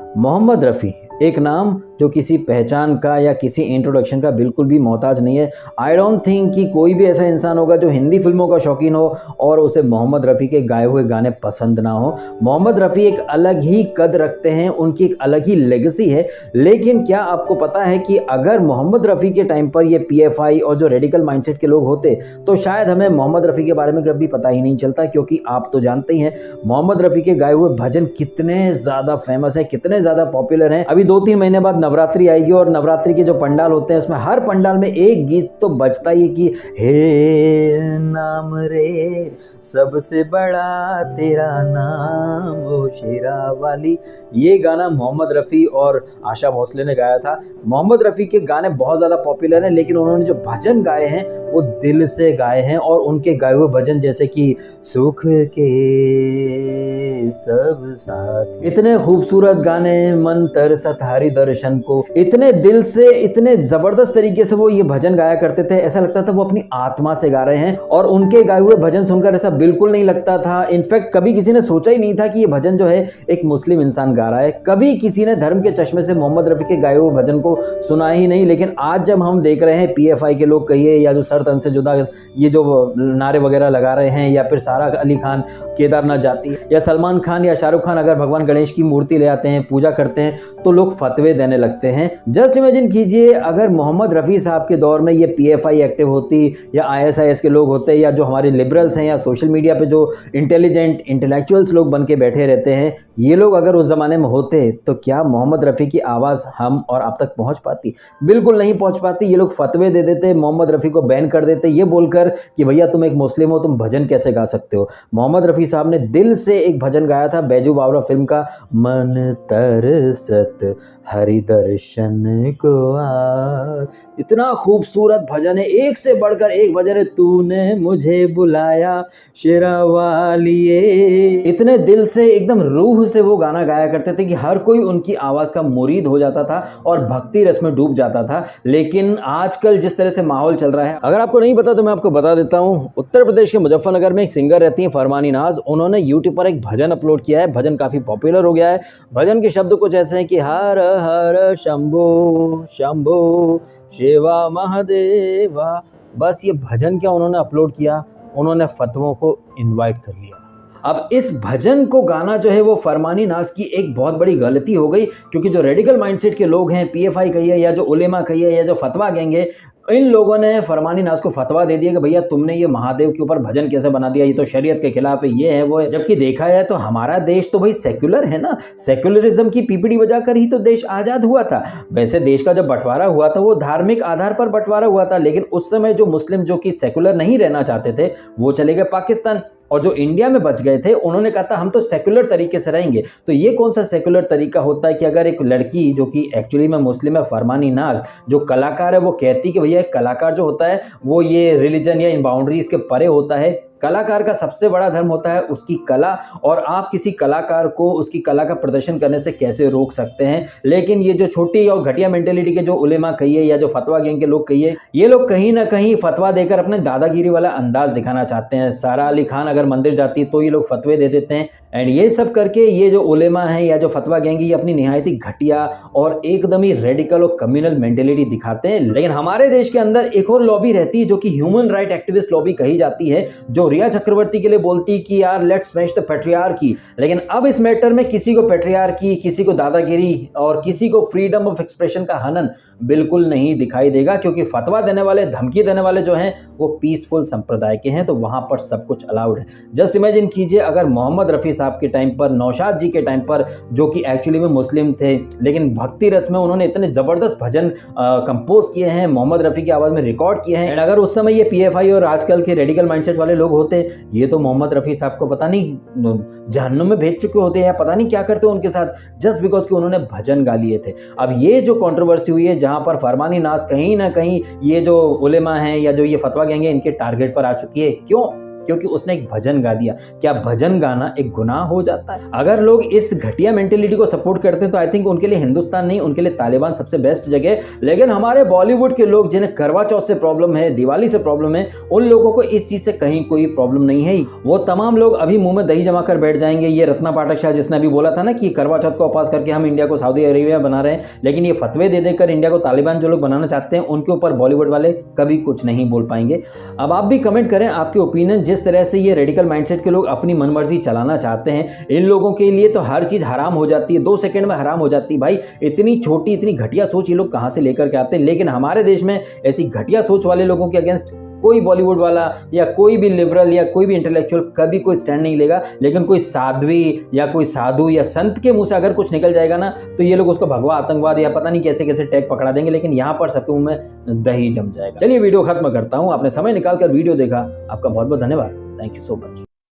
मोहम्मद रफ़ी एक नाम जो किसी पहचान का या किसी इंट्रोडक्शन का बिल्कुल भी मोहताज नहीं है। आई डोंट थिंक कि कोई भी ऐसा इंसान होगा जो हिंदी फिल्मों का शौकीन हो और उसे मोहम्मद रफ़ी के गाए हुए गाने पसंद ना हो। मोहम्मद रफ़ी एक अलग ही कद रखते हैं, उनकी एक अलग ही लेगेसी है। लेकिन क्या आपको पता है कि अगर मोहम्मद रफ़ी के टाइम पर ये पीएफआई और जो रेडिकल माइंडसेट के लोग होते तो शायद हमें मोहम्मद रफ़ी के बारे में कभी पता ही नहीं चलता, क्योंकि आप तो जानते ही हैं मोहम्मद रफ़ी के गाए हुए भजन कितने ज़्यादा फेमस है, कितने ज़्यादा पॉपुलर हैं। अभी 2-3 महीने बाद नवरात्रि आएगी और नवरात्रि के जो पंडाल होते हैं उसमें हर पंडाल में एक गीत तो बजता ही कि हे नाम रे सबसे बड़ा तेरा नाम ओ शेरा वाली। ये गाना मोहम्मद रफ़ी और आशा भोसले ने गाया था। मोहम्मद रफ़ी के गाने बहुत ज़्यादा पॉपुलर हैं, लेकिन उन्होंने जो भजन गाए हैं वो दिल से गाए हैं। और उनके गाए हुए भजन जैसे कि सुख के सब साथ, इतने खूबसूरत गाने, मन तरसत हरि दर्शन को, इतने दिल से, इतने जबरदस्त तरीके से वो ये भजन गाया करते थे, ऐसा लगता था वो अपनी आत्मा से गा रहे हैं। और उनके गाए हुए भजन सुनकर ऐसा बिल्कुल नहीं लगता था, इनफैक्ट कभी किसी ने सोचा ही नहीं था कि ये भजन जो है एक मुस्लिम इंसान गा रहा है। कभी किसी ने धर्म के चश्मे से मोहम्मद रफ़ी के गाए हुए भजन को सुना ही नहीं। लेकिन आज जब हम देख रहे हैं पीएफआई के लोग कहिए या जो सर तन से जुदा ये जो नारे वगैरह लगा रहे हैं, या फिर सारा अली खान केदारनाथ जाती है, या सलमान खान या शाहरुख खान अगर भगवान गणेश की मूर्ति ले आते हैं, पूजा करते हैं, तो लोग फतवे देने लगते हैं। जस्ट इमेजिन कीजिए अगर मोहम्मद रफ़ी साहब के दौर में ये पीएफआई एक्टिव होती, या आईएसआईएस के लोग होते, या जो हमारे लिबरल्स हैं, या सोशल मीडिया पे जो इंटेलिजेंट इंटेलेक्चुअल्स लोग बन के बैठे रहते हैं, ये लोग अगर उस ज़माने में होते तो क्या मोहम्मद रफ़ी की आवाज़ हम और आप तक पहुँच पाती? बिल्कुल नहीं पहुँच पाती। ये लोग फतवे दे देते, मोहम्मद रफ़ी को बैन कर देते, ये बोलकर कि भैया तुम एक मुस्लिम हो, तुम भजन कैसे गा सकते हो। मोहम्मद रफ़ी साहब ने दिल से एक भजन गाया था बैजू बावरा फिल्म का, मन तरसत हरि दर्शन को आ। इतना खूबसूरत भजन है, एक से बढ़कर एक भजन है, तूने मुझे बुलाया शेरा वालिए। इतने दिल से, एकदम रूह से वो गाना गाया करते थे कि हर कोई उनकी आवाज़ का मुरीद हो जाता था और भक्ति रस में डूब जाता था। लेकिन आजकल जिस तरह से माहौल चल रहा है, अगर आपको नहीं पता तो मैं आपको बता देता हूँ। उत्तर प्रदेश के मुजफ्फरनगर में एक सिंगर रहती हैं फरमानी नाज, उन्होंने यूट्यूब पर एक भजन अपलोड किया है। भजन काफ़ी पॉपुलर हो गया है। भजन के शब्द कुछ ऐसे हैं कि हर हर शंभो शंभो शिवा महादेवा। बस ये भजन क्या उन्होंने अपलोड किया, उन्होंने फतवों को इनवाइट कर लिया। अब इस भजन को गाना जो है वो फरमानी नाज की एक बहुत बड़ी गलती हो गई, क्योंकि जो रेडिकल माइंडसेट के लोग हैं, पीएफआई कहिए या जो उलेमा कहिए या जो फतवा गैंग है, इन लोगों ने फरमानी नाज को फतवा दे दिया कि भैया तुमने ये महादेव के ऊपर भजन कैसे बना दिया, ये तो शरीयत के खिलाफ है, ये है वो है। जबकि देखा जाए तो हमारा देश तो भाई सेक्युलर है ना, सेक्युलरिज्म की पीपीड़ी बजाकर ही तो देश आज़ाद हुआ था। वैसे देश का जब बंटवारा हुआ था वो धार्मिक आधार पर बंटवारा हुआ था, लेकिन उस समय जो मुस्लिम जो कि सेक्युलर नहीं रहना चाहते थे वो चले गए पाकिस्तान, और जो इंडिया में बच गए थे उन्होंने कहा था हम तो सेक्युलर तरीके से रहेंगे। तो ये कौन सा सेक्युलर तरीका होता है कि अगर एक लड़की जो कि एक्चुअली में मुस्लिम है, फरमानी नाज जो कलाकार है, वो कहती कि भैया एक कलाकार जो होता है वो ये रिलीजन या इन बाउंड्रीज के परे होता है। कलाकार का सबसे बड़ा धर्म होता है उसकी कला, और आप किसी कलाकार को उसकी कला का प्रदर्शन करने से कैसे रोक सकते हैं। लेकिन ये जो छोटी और घटिया मेंटेलिटी के जो उलेमा कहिए या जो फतवा गैंग के लोग कहिए, ये लोग कहीं ना कहीं फतवा देकर अपने दादागिरी वाला अंदाज दिखाना चाहते हैं। सारा अली खान अगर मंदिर जाती है तो ये लोग फतवे दे देते हैं, एंड ये सब करके ये जो उलेमा हैं या जो फतवा गैंग ये अपनी निहायती घटिया और एकदम ही रेडिकल और कम्युनल मेंटेलिटी दिखाते हैं। लेकिन हमारे देश के अंदर एक और लॉबी रहती है जो कि ह्यूमन राइट एक्टिविस्ट लॉबी कही जाती है, जो रिया चक्रवर्ती के लिए बोलती कि यार लेट्स स्मैश द पैट्रियार्की। लेकिन अब इस मैटर में किसी को पैट्रियार्की, किसी को दादागिरी और किसी को फ्रीडम ऑफ एक्सप्रेशन का हनन बिल्कुल नहीं दिखाई देगा, क्योंकि फतवा देने वाले, धमकी देने वाले जो हैं वो पीसफुल संप्रदाय के हैं, तो वहां पर सब कुछ अलाउड है। जस्ट इमेजिन कीजिए अगर मोहम्मद रफ़ी साहब के टाइम पर, नौशाद जी के टाइम पर, जो कि एक्चुअली में मुस्लिम थे लेकिन भक्ति रस में उन्होंने इतने ज़बरदस्त भजन कंपोज किए हैं, मोहम्मद रफ़ी की आवाज़ में रिकॉर्ड किए हैं, एंड अगर उस समय ये पीएफआई और आजकल के रेडिकल माइंडसेट वाले लोग होते, ये तो मोहम्मद रफ़ी साहब को पता नहीं जहन्नुम में भेज चुके होते हैं या पता नहीं क्या करते उनके साथ, जस्ट बिकॉज कि उन्होंने भजन गा लिए थे। अब ये जो कंट्रोवर्सी हुई है जहां पर फरमानी नाज कहीं ना कहीं ये जो उलेमा हैं या जो ये फतवा गैंग है इनके टारगेट पर आ चुकी है। क्यों? क्योंकि उसने एक भजन गा दिया। क्या भजन गाना एक गुनाह हो जाता है? अगर लोग इस घटिया मेंटेलिटी को सपोर्ट करते हैं तो आई थिंक उनके लिए हिंदुस्तान नहीं, उनके लिए तालिबान सबसे बेस्ट जगह है। लेकिन हमारे बॉलीवुड के लोग जिन्हें करवा चौथ से प्रॉब्लम है, दिवाली से प्रॉब्लम है, उन लोगों को इस चीज से कहीं कोई प्रॉब्लम नहीं है। वो तमाम लोग अभी मुंह में दही जमा कर बैठ जाएंगे। ये रत्ना पाठक शाह जिसने अभी बोला था ना कि करवा चौथ को उपास करके हम इंडिया को सऊदी अरेबिया बना रहे हैं, लेकिन ये फतवे दे देकर इंडिया को तालिबान जो लोग बनाना चाहते हैं उनके ऊपर बॉलीवुड वाले कभी कुछ नहीं बोल पाएंगे। अब आप भी कमेंट करें आपके ओपिनियन। जिस तरह से ये रेडिकल माइंडसेट के लोग अपनी मनमर्जी चलाना चाहते हैं, इन लोगों के लिए तो हर चीज हराम हो जाती है, 2 सेकंड में हराम हो जाती है। भाई इतनी छोटी इतनी घटिया सोच ये लोग कहां से लेकर के आते हैं। लेकिन हमारे देश में ऐसी घटिया सोच वाले लोगों के अगेंस्ट कोई बॉलीवुड वाला या कोई भी लिबरल या कोई भी इंटेलेक्चुअल कभी कोई स्टैंड नहीं लेगा। लेकिन कोई साध्वी या कोई साधु या संत के मुंह से अगर कुछ निकल जाएगा ना तो ये लोग उसको भगवा आतंकवाद या पता नहीं कैसे कैसे टैग पकड़ा देंगे। लेकिन यहाँ पर सबके मुंह में दही जम जाएगा। चलिए वीडियो खत्म करता हूँ। आपने समय निकाल कर वीडियो देखा, आपका बहुत बहुत धन्यवाद। Thank you so much.